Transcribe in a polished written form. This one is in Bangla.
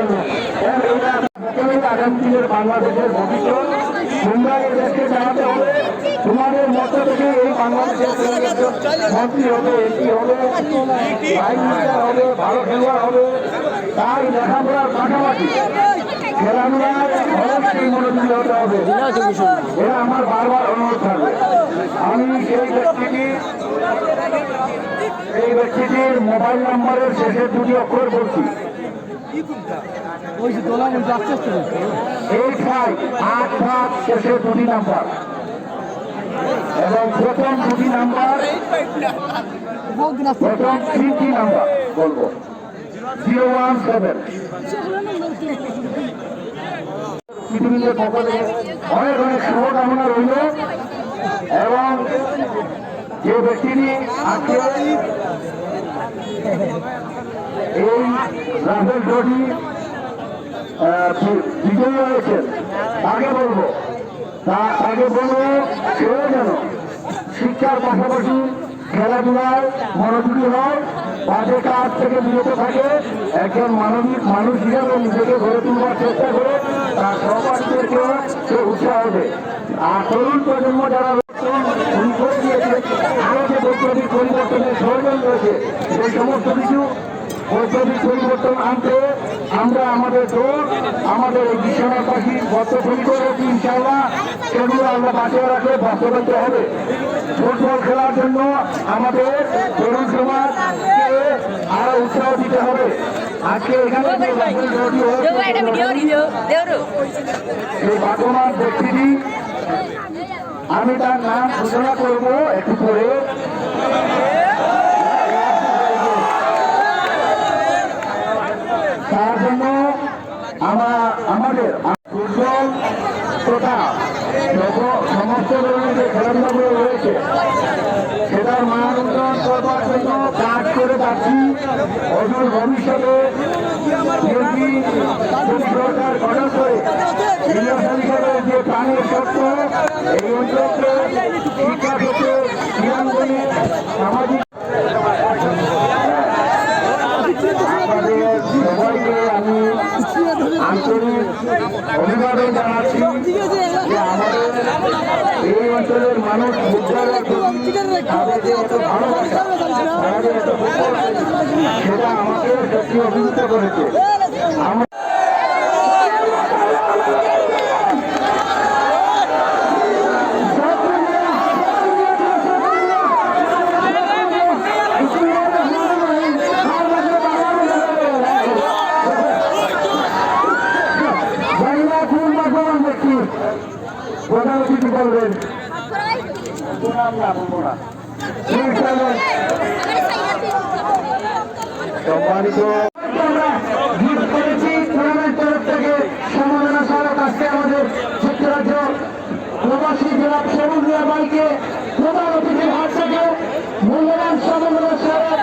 জন্য। আগামী দিনের বাংলাদেশের ভবিষ্যৎ তোমরা এই দেশকে জানাতে হবে। তোমাদের মধ্য থেকে এই বাংলাদেশের মন্ত্রী হবে, এমপি হবে, প্রাইম মিনিস্টার হবে, ভালো খেলোয়াড় হবে। তাই লেখাপড়ার পাশাপাশি খেলাধুলায় অবশ্যই মনোযোগী হতে হবে। এটা আমার বারবার অনুরোধ থাকবে। আমি এই ব্যক্তিটির মোবাইল নাম্বারের শেষের দুটি অক্ষর বলছি, 8585 শেষের দুটি নাম্বার এবং প্রথম দুটি নাম্বার, প্রথম তিনটি নাম্বার বলবো 017। পৃথিবীর পক্ষ থেকে অনেক অনেক শুভকামনা রইল। এবং যে ব্যক্তিটি আজকে এই রাফেল ট্রফি বিজয়ী হয়েছেন তাকে বলবো সেও যেন শিক্ষার পাশাপাশি খেলাধুলায় মনোযোগী হয়, বাজে কাজ থেকে বিরত থাকে, একজন মানবিক মানুষ হিসাবে নিজেকে গড়ে তুলবার চেষ্টা করে তার সহপাঠীদেরকেও সে উৎসাহ দেয়। আর তরুণ প্রজন্ম যারা করে দিয়েছে, আরো যে বৈপ্লবিক পরিবর্তনের প্রয়োজন রয়েছে, সেই সমস্ত কিছু বৈপ্লবিক পরিবর্তন আনতে আমরা আমাদের দৌড়, আমাদের এই বিশ্বনাথ পাখি বদ্ধপরিকর করেছি। ইনশাআল্লাহ সেগুলো আমরা বাঁচিয়ে রাখলে বাস্তবায়িত হবে। ফুটবল খেলার জন্য আমাদের তরুণ সমাজকে আরো উৎসাহ দিতে হবে। আজকে এখানে এই বর্তমান ব্যক্তিটি, আমি তার নাম ঘোষণা করব একটু পরে। তার জন্য আমাদের ফুটবল তথা সমস্ত ধরনের যে খেলাধুলাগুলো রয়েছে সেটার মান উন্নয়ন করবার জন্য কাজ করে যাচ্ছি। অদূর ভবিষ্যতে সরকার গঠন করে হিসাবে যে প্রাণের সত্য এই অঞ্চলকে শিক্ষা ক্ষেত্রে ক্রীড়াঙ্গনে সামাজিক সবাইকে আমি আন্তরিক অভিবাদন জানাচ্ছি যে আমাদের এই অঞ্চলের মানুষ ফুটবলের প্রতি তাদের যে এত ভালোবাসা, তাদের এত ফুটবল সেটা আমাকে সত্যি অভিভূত করেছে। প্রধান অতিথি বলবেন সম্মানিত তরফ থেকে সমবেদনা স্মারক আজকে আমাদের যুক্তরাজ্য প্রবাসী জেলা সবুজ মিয়া বাইকে প্রধান অতিথির হাত থেকে মূল্যবান সমবেদনা স্মারক